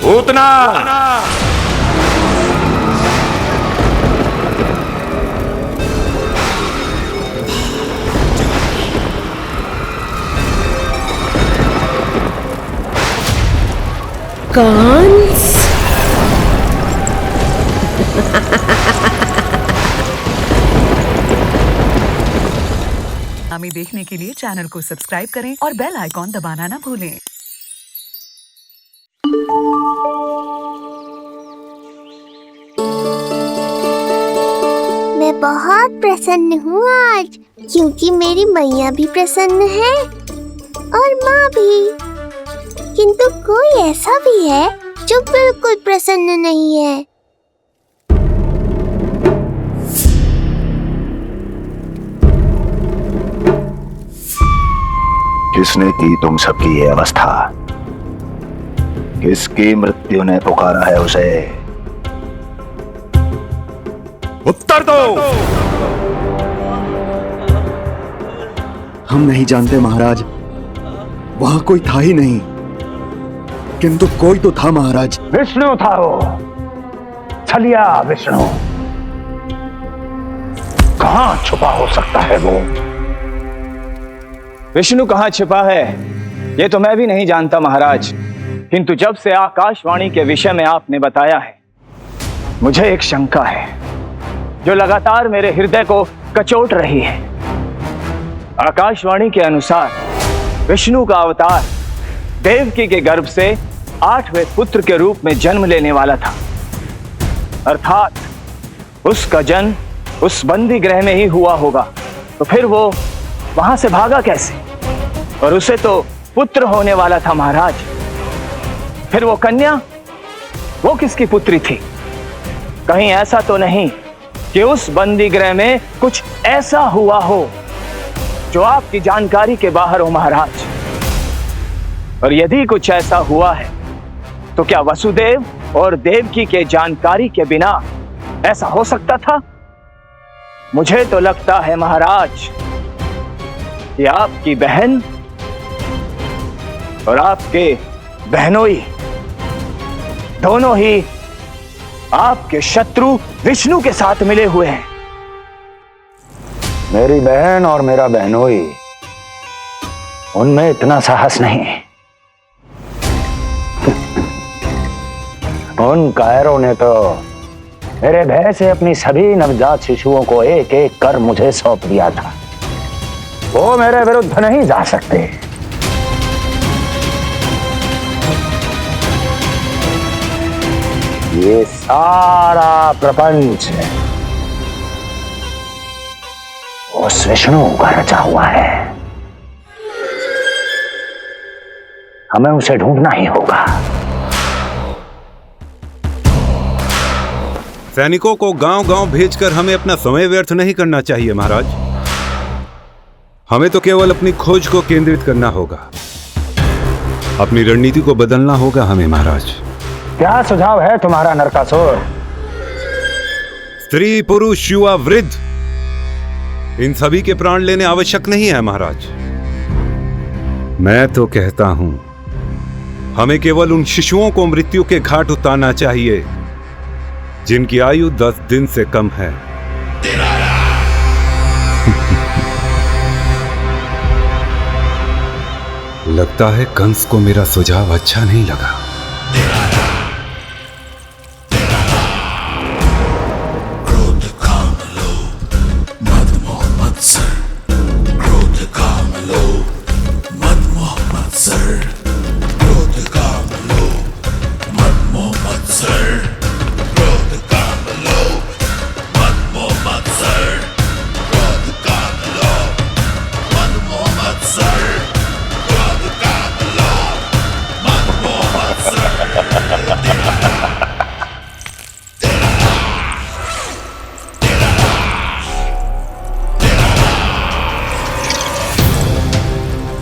उतना कंस। हमें देखने के लिए चैनल को सब्सक्राइब करें और बेल आइकॉन दबाना ना भूलें। मैं बहुत प्रसन्न हूँ आज, क्योंकि मेरी मैया भी प्रसन्न है और माँ भी। किंतु कोई ऐसा भी है जो बिल्कुल प्रसन्न नहीं है। किसने की तुम सबकी ये अवस्था? किसकी मृत्यु ने पुकारा है उसे? उत्तर दो। हम नहीं जानते महाराज, वहां कोई था ही नहीं, किंतु कोई तो था महाराज। विष्णु था वो, छलिया विष्णु। कहां छुपा हो सकता है वो? विष्णु कहाँ छिपा है ये तो मैं भी नहीं जानता महाराज, किंतु जब से आकाशवाणी के विषय में आपने बताया है, मुझे एक शंका है जो लगातार मेरे हृदय को कचोट रही है। आकाशवाणी के अनुसार विष्णु का अवतार देवकी के गर्भ से 8वें पुत्र के रूप में जन्म लेने वाला था, अर्थात उसका जन्म उस बंदी गृह में ही हुआ होगा। तो फिर वो वहां से भागा कैसे? और उसे तो पुत्र होने वाला था महाराज। फिर वो कन्या, वो किसकी पुत्री थी? कहीं ऐसा तो नहीं कि उस बंदी गृह में कुछ ऐसा हुआ हो जो आपकी जानकारी के बाहर हो महाराज? और यदि कुछ ऐसा हुआ है तो क्या वसुदेव और देवकी के जानकारी के बिना ऐसा हो सकता था? मुझे तो लगता है महाराज कि आपकी बहन और आपके बहनोई दोनों ही आपके शत्रु विष्णु के साथ मिले हुए हैं। मेरी बहन और मेरा बहनोई, उनमें इतना साहस नहीं। उन कायरों ने तो मेरे भय से अपनी सभी नवजात शिशुओं को एक एक कर मुझे सौंप दिया था। वो मेरे विरुद्ध नहीं जा सकते। ये सारा प्रपंच उस विष्णु का रचा हुआ है। हमें उसे ढूंढना ही होगा। सैनिकों को गांव-गांव भेजकर हमें अपना समय व्यर्थ नहीं करना चाहिए महाराज। हमें तो केवल अपनी खोज को केंद्रित करना होगा। अपनी रणनीति को बदलना होगा हमें महाराज। क्या सुझाव है तुम्हारा नरकासुर? स्त्री, पुरुष, युवा, वृद्ध, इन सभी के प्राण लेने आवश्यक नहीं है महाराज। मैं तो कहता हूं हमें केवल उन शिशुओं को मृत्यु के घाट उतारना चाहिए जिनकी आयु 10 दिन से कम है। लगता है कंस को मेरा सुझाव अच्छा नहीं लगा।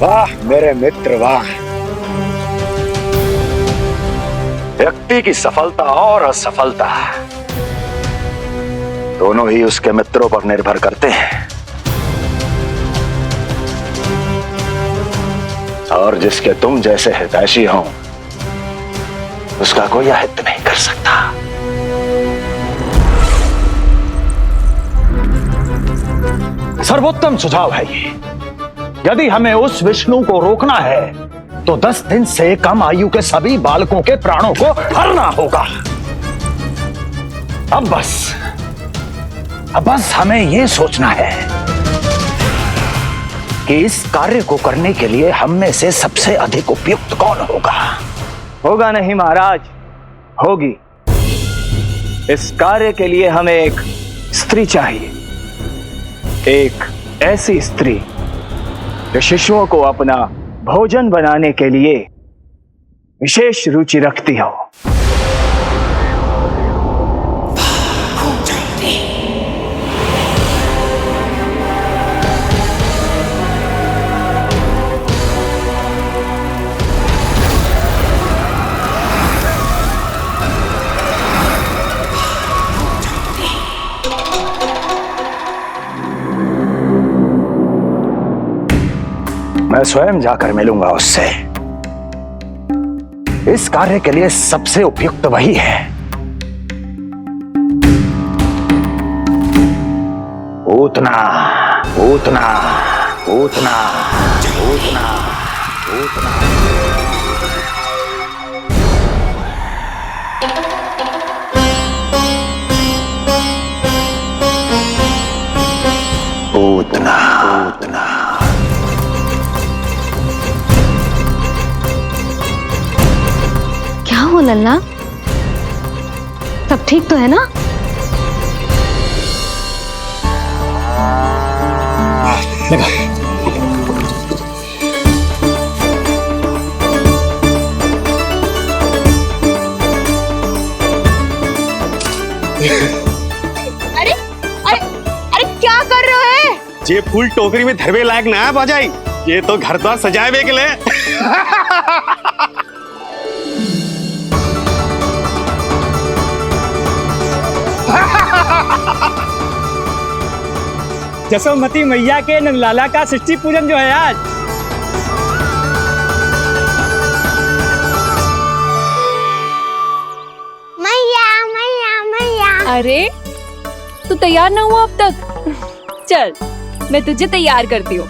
वाह मेरे मित्र वाह। व्यक्ति की सफलता और असफलता दोनों ही उसके मित्रों पर निर्भर करते हैं, और जिसके तुम जैसे हितैषी हों उसका कोई अहित नहीं कर सकता। सर्वोत्तम सुझाव है ये। यदि हमें उस विष्णु को रोकना है तो 10 दिन से कम आयु के सभी बालकों के प्राणों को हरना होगा। अब बस हमें यह सोचना है कि इस कार्य को करने के लिए हम में से सबसे अधिक उपयुक्त कौन होगा। होगा नहीं महाराज, होगी। इस कार्य के लिए हमें एक स्त्री चाहिए, एक ऐसी स्त्री जो शिशुओं को अपना भोजन बनाने के लिए विशेष रुचि रखती हो। मैं स्वयं जाकर मिलूंगा उससे। इस कार्य के लिए सबसे उपयुक्त वही है। पूतना पूतना पूतना पूतना पूतना। पूतना पूतना। क्या हो लल्ला, सब ठीक तो है ना? लगा। अरे अरे अरे क्या कर रहे हो? ये फूल टोकरी में धरवे लायक ना है बाजाई, ये तो घर द्वार सजाए के लिए। जसोमती मैया के नंदलाला का षष्ठी पूजन जो है आज। मैया मैया मैया। अरे तू तैयार ना हुआ अब तक? चल मैं तुझे तैयार करती हूँ।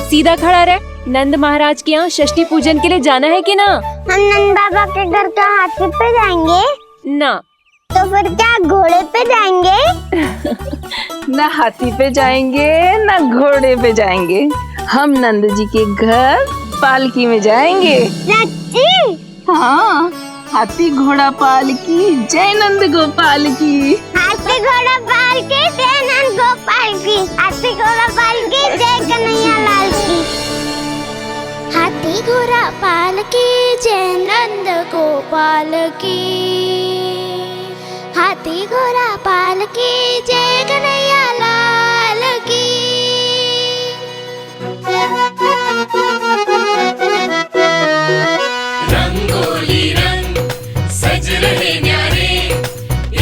सीधा खड़ा रह। नंद महाराज के यहाँ षष्ठी पूजन के लिए जाना है कि ना? हम नंद बाबा के घर का हाथी पे जाएंगे ना। तो फिर क्या घोड़े पे जाएंगे? ना हाथी पे जाएंगे ना घोड़े पे जाएंगे, हम नंद जी के घर पालकी में जाएंगे। सच्ची? हाँ, हाथी घोड़ा पालकी जय नंद गोपाल की। हाथी घोड़ा पालकी जय नंद गोपाल की। हाथी घोड़ा पालकी जय कन्हैया लाल की। हाथी घोड़ा पालकी जय नंद गोपाल की। हाथी घोड़ा पालकी जय कन्हैया लाल की। रंगोली रंग सज रहे न्यारे,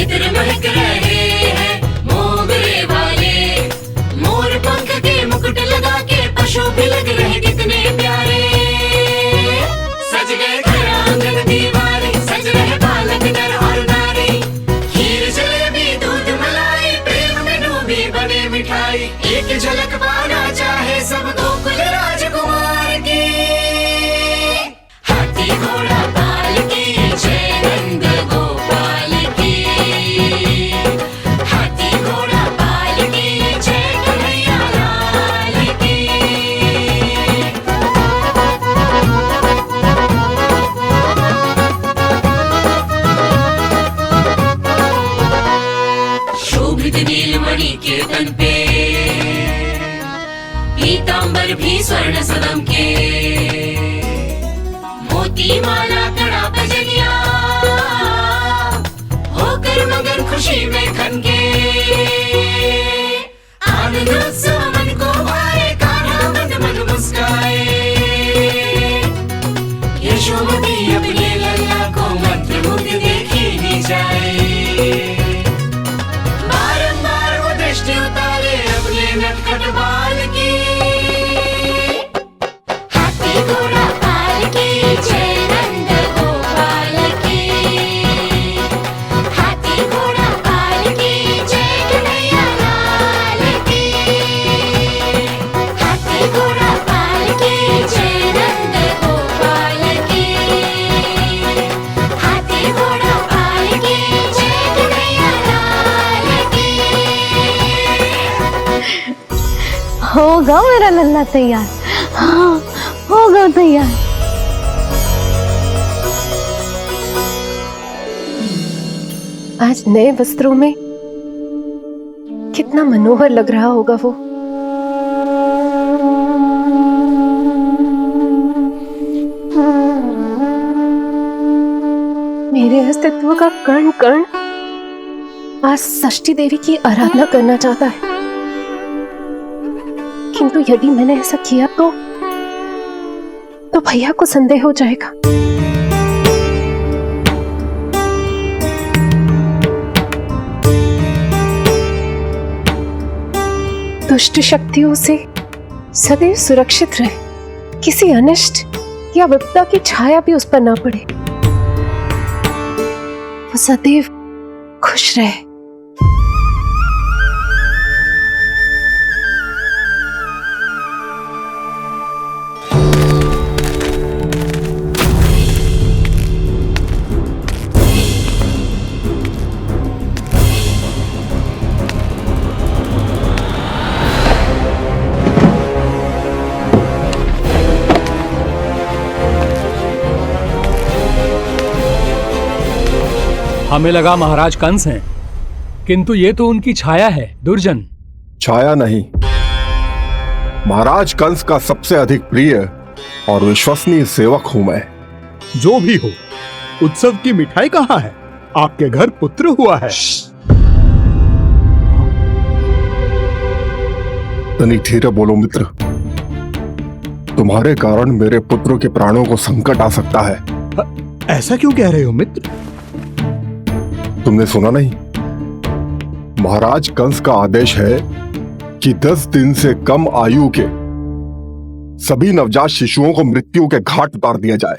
इधर महक रहे हैं मोगरे वाले। मोर पंख के मुकुट लगा के पशु भी लग रहे कितने प्यारे। सज गए घर आंगन दीवारे, सज रहे बालक नर और नारी। खीर जलेबी दूध मलाई, प्रेम में डूबी बने मिठाई। एक झलक पाना चाहे सब गोकुल राजकुमार की। हाथी घोड़ा पालकी जय नंद गोपाल की। हाथी घोड़ा पालकी जय कन्हैया लाल की। शोभित नीलमणि के तन पे, पीतांबर भी स्वर्ण सदम के। मोती माला कड़ा बजनिया, होकर मगन खुशी में खन के। आनंद उत्सव मन को भाए, कान्हा मन मन मुस्काए। यशोमती अपने लल्ला को मंत्रमुग्ध देखी ही जाए। बारंबार वो दृष्टि उतारे अपने नटखट बाल की। हाथी घोड़ा पालकी जय नंद गोपाल की। गया मेरा लल्ला तैयार। हाँ, हो गया तैयार। आज नए वस्त्रों में कितना मनोहर लग रहा होगा वो। मेरे अस्तित्व का कण कण आज षष्ठी देवी की आराधना करना चाहता है, किंतु यदि मैंने ऐसा किया तो भैया को संदेह हो जाएगा। दुष्ट शक्तियों से सदैव सुरक्षित रहे, किसी अनिष्ट या विपदा की छाया भी उस पर ना पड़े, वो सदैव खुश रहे। हमें लगा महाराज कंस हैं, किंतु ये तो उनकी छाया है दुर्जन। छाया नहीं, महाराज कंस का सबसे अधिक प्रिय और विश्वसनीय सेवक हूं मैं। जो भी हो, उत्सव की मिठाई कहाँ है? आपके घर पुत्र हुआ है। तनिक धीरे बोलो मित्र, तुम्हारे कारण मेरे पुत्रों के प्राणों को संकट आ सकता है। ऐसा क्यों कह रहे हो मित्र? तुमने सुना नहीं? महाराज कंस का आदेश है कि 10 दिन से कम आयु के सभी नवजात शिशुओं को मृत्यु के घाट उतार दिया जाए।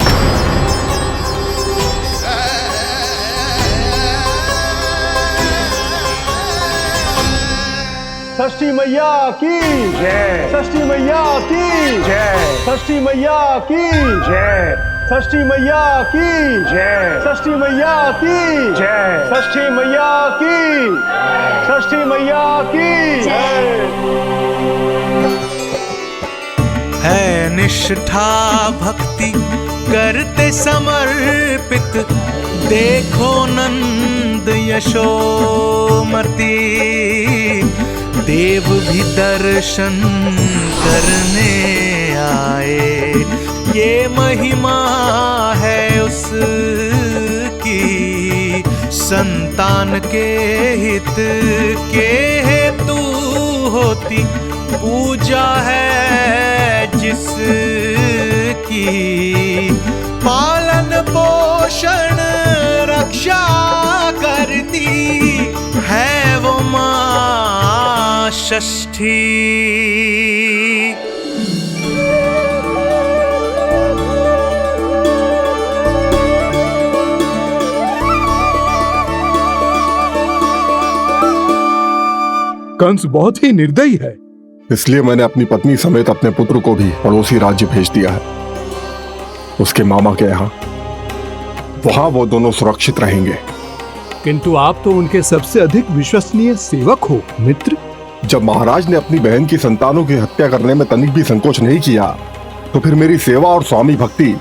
षष्ठी मैया की जय। षष्ठी मैया की जय। षष्ठी मैया की जय। षष्ठी मैया की जय। षष्ठी मैया की जय। षष्ठी मैया की। षष्ठी मैया की जय। है निष्ठा भक्ति करते समर्पित, देखो नंद यशोमती, देव भी दर्शन करने आए। ये महिमा है उसकी, संतान के हित के हेतु होती पूजा है जिसकी। पालन पोषण रक्षा करती है वो मां षष्ठी। कंस बहुत ही निर्दयी है। इसलिए मैंने अपनी पत्नी समेत अपने पुत्र को भी पड़ोसी राज्य भेज दिया है, उसके मामा के यहाँ। वहां वो दोनों सुरक्षित रहेंगे। किंतु आप तो उनके सबसे अधिक विश्वसनीय सेवक हो मित्र। जब महाराज ने अपनी बहन की संतानों की हत्या करने में तनिक भी संकोच नहीं किया, तो फिर मेरी सेवा और स्वामी भक्ति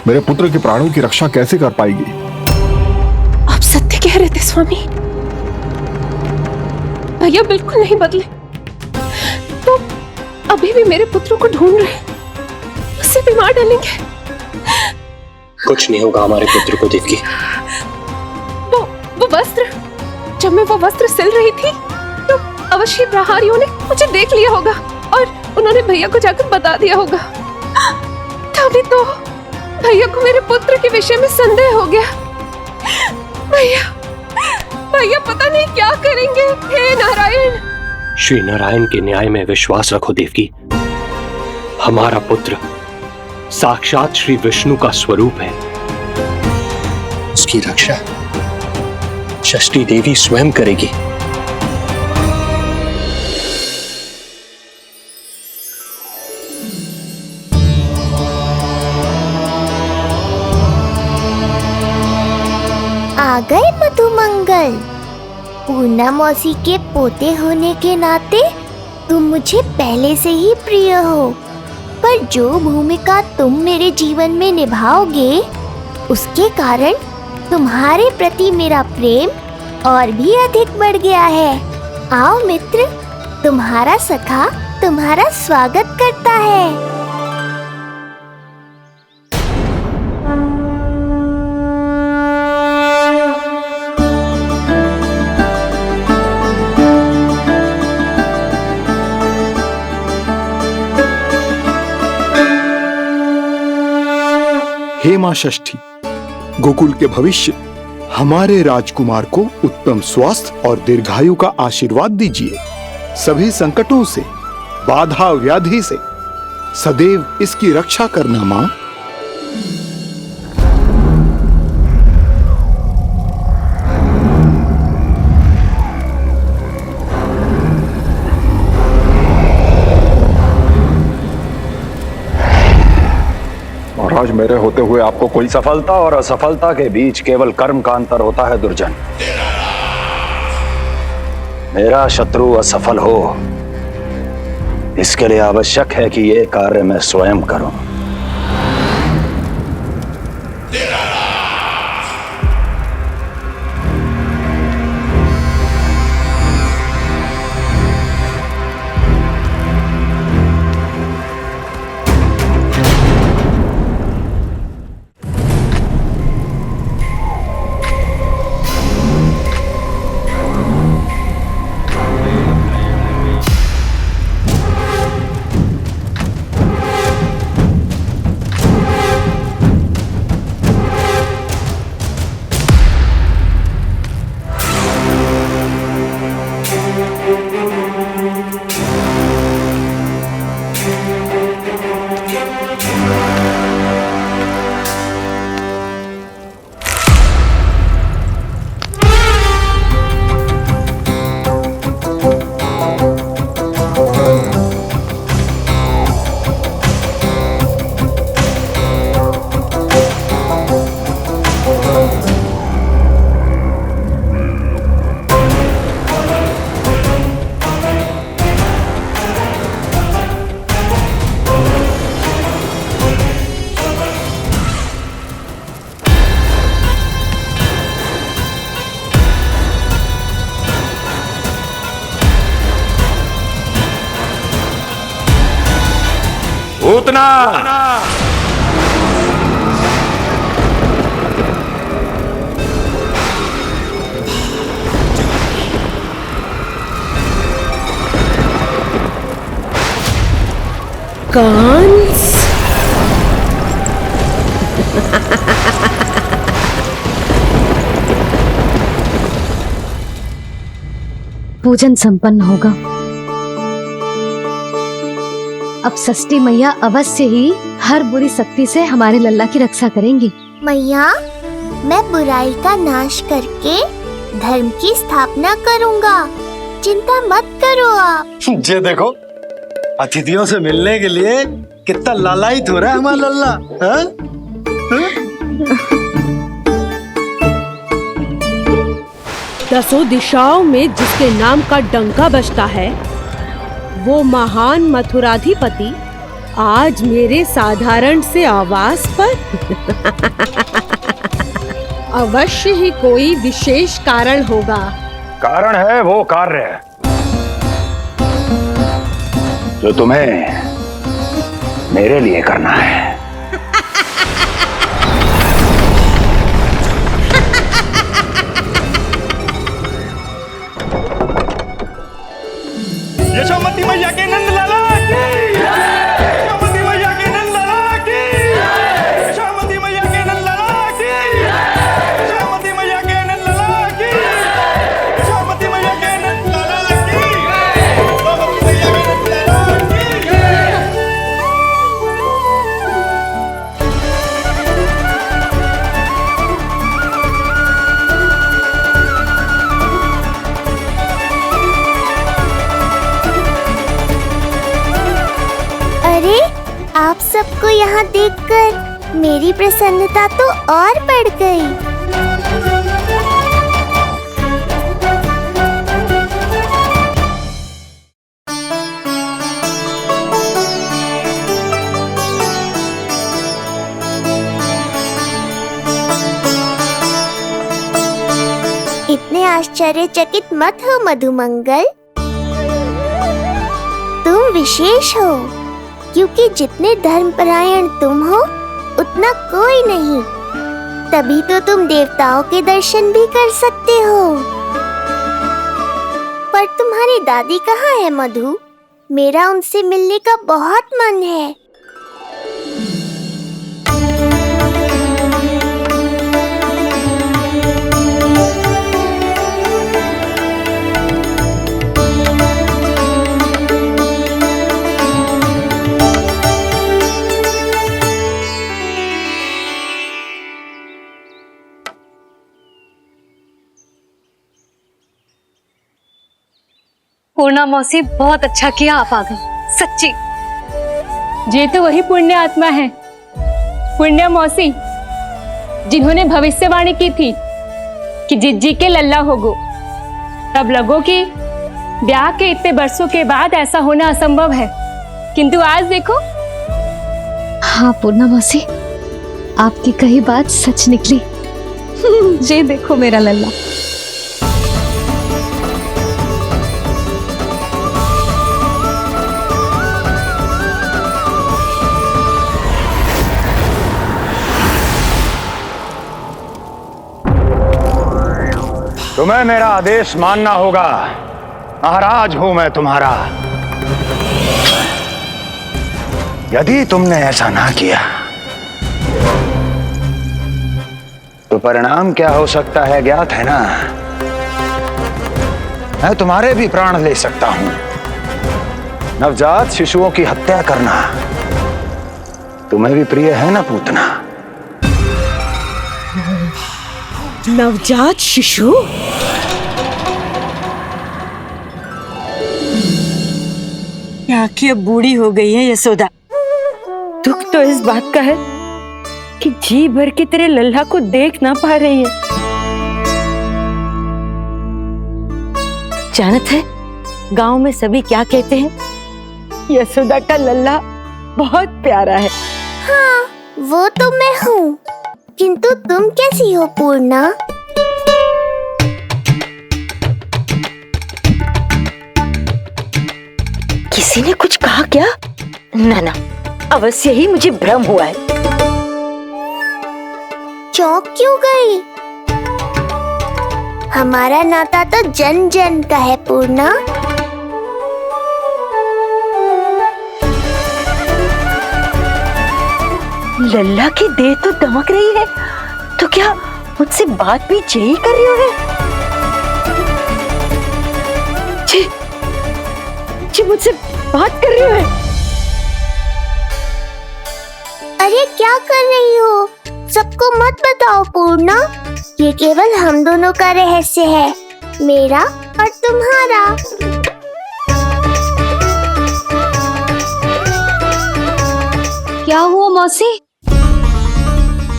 मेरे पुत्र के प्राणों की रक्षा कैसे कर पाएगी? आप सत्य कह रहे थे स्वामी, भैया बिल्कुल नहीं बदले। तो अभी भी मेरे पुत्रों को ढूंढ रहे, उसे भी मार डालेंगे। कुछ नहीं होगा हमारे पुत्र को देवकी। वो वस्त्र, जब मैं वो वस्त्र सिल रही थी तो अवश्य प्रहारियों ने मुझे देख लिया होगा और उन्होंने भैया को जाकर बता दिया होगा। तभी तो भैया को मेरे पुत्र के विषय में संदेह हो गया। भैया पता नहीं क्या करेंगे। हे नारायण। श्री नारायण के न्याय में विश्वास रखो देवकी। हमारा पुत्र साक्षात श्री विष्णु का स्वरूप है। उसकी रक्षा षष्ठी देवी स्वयं करेगी। आ गए मधुमंगल। पूर्णा मौसी के पोते होने के नाते तुम मुझे पहले से ही प्रिय हो, पर जो भूमिका तुम मेरे जीवन में निभाओगे उसके कारण तुम्हारे प्रति मेरा प्रेम और भी अधिक बढ़ गया है। आओ मित्र, तुम्हारा सखा तुम्हारा स्वागत करता है। हे मां षष्ठी, गोकुल के भविष्य हमारे राजकुमार को उत्तम स्वास्थ्य और दीर्घायु का आशीर्वाद दीजिए। सभी संकटों से, बाधा व्याधि से सदैव इसकी रक्षा करना मां। महाराज, मेरे होते हुए आपको कोई सफलता और असफलता के बीच केवल कर्म का अंतर होता है दुर्जन। मेरा शत्रु असफल हो, इसके लिए आवश्यक है कि यह कार्य मैं स्वयं करूं। उतना कंस पूजन संपन्न होगा। अब षष्ठी मैया अवश्य ही हर बुरी शक्ति से हमारे लल्ला की रक्षा करेंगी। मैया, मैं बुराई का नाश करके धर्म की स्थापना करूंगा, चिंता मत करो आप। ये देखो, अतिथियों से मिलने के लिए कितना लालायित हो रहा है हमारा लल्ला। हाँ? दसों दिशाओं में जिसके नाम का डंका बजता है, वो महान मथुराधिपति आज मेरे साधारण से आवास पर। अवश्य ही कोई विशेष कारण होगा। कारण है वो कार्य जो तुम्हें मेरे लिए करना है। यशोमती मैया के नंद लाला की, यशोमती मैया के नंद लाला की, यशोमती मैया के नंद लाला की, यशोमती मैया के नंद लाला की, यशोमती मैया के नंद लाला की, यशोमती मैया के नंद लाला की। अरे, आप सबको यहाँ देखकर मेरी प्रसन्नता तो और बढ़ गई। आश्चर्यचकित मत हो मधुमंगल। तुम विशेष हो, क्योंकि जितने धर्मपरायण तुम हो उतना कोई नहीं। तभी तो तुम देवताओं के दर्शन भी कर सकते हो। पर तुम्हारी दादी कहाँ है मधु? मेरा उनसे मिलने का बहुत मन है। पूर्णा मौसी, बहुत अच्छा किया आप आ गए, सच्ची। ये तो वही पुण्य आत्मा है, पुण्य मौसी, जिन्होंने भविष्यवाणी की थी कि जिज्जी के लल्ला होगो। तब लगो कि ब्याह के इतने बरसों के बाद ऐसा होना असंभव है, किंतु आज देखो। हाँ पूर्णा मौसी, आपकी कही बात सच निकली। ये देखो मेरा लल्ला। तुम्हें मेरा आदेश मानना होगा। महाराज हूं मैं तुम्हारा। यदि तुमने ऐसा ना किया तो परिणाम क्या हो सकता है ज्ञात है ना? मैं तुम्हारे भी प्राण ले सकता हूं। नवजात शिशुओं की हत्या करना तुम्हें भी प्रिय है ना पूतना? नवजात शिशु? क्या कि अब बूढ़ी हो गई है यशोदा। दुख तो इस बात का है कि जी भर के तेरे लल्ला को देख ना पा रही है। जानत है गांव में सभी क्या कहते हैं? यशोदा का लल्ला बहुत प्यारा है। हाँ, वो तो मैं हूँ, किंतु तुम कैसी हो पूर्णा? किसी ने कुछ कहा क्या? ना ना, अवश्य ही मुझे भ्रम हुआ है। चौंक क्यों गई? हमारा नाता तो जन जन का है पूर्णा। लल्ला की देह तो दमक रही है, तो क्या मुझसे बात भी यही कर रही है? जी मुझसे बात कर रही है। अरे क्या कर रही हो? सबको मत बताओ पूर्णा, ये केवल हम दोनों का रहस्य है, मेरा और तुम्हारा। क्या हुआ मौसी?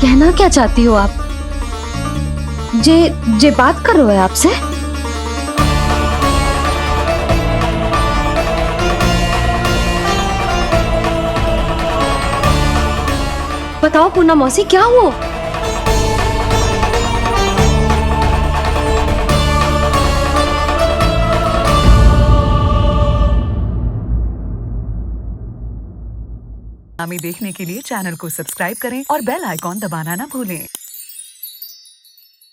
कहना क्या चाहती हो आप? जे बात कर रहे हो आपसे? बताओ पूर्णा मौसी, क्या हुआ? हमें देखने के लिए चैनल को सब्सक्राइब करें और बेल आइकॉन दबाना ना भूलें।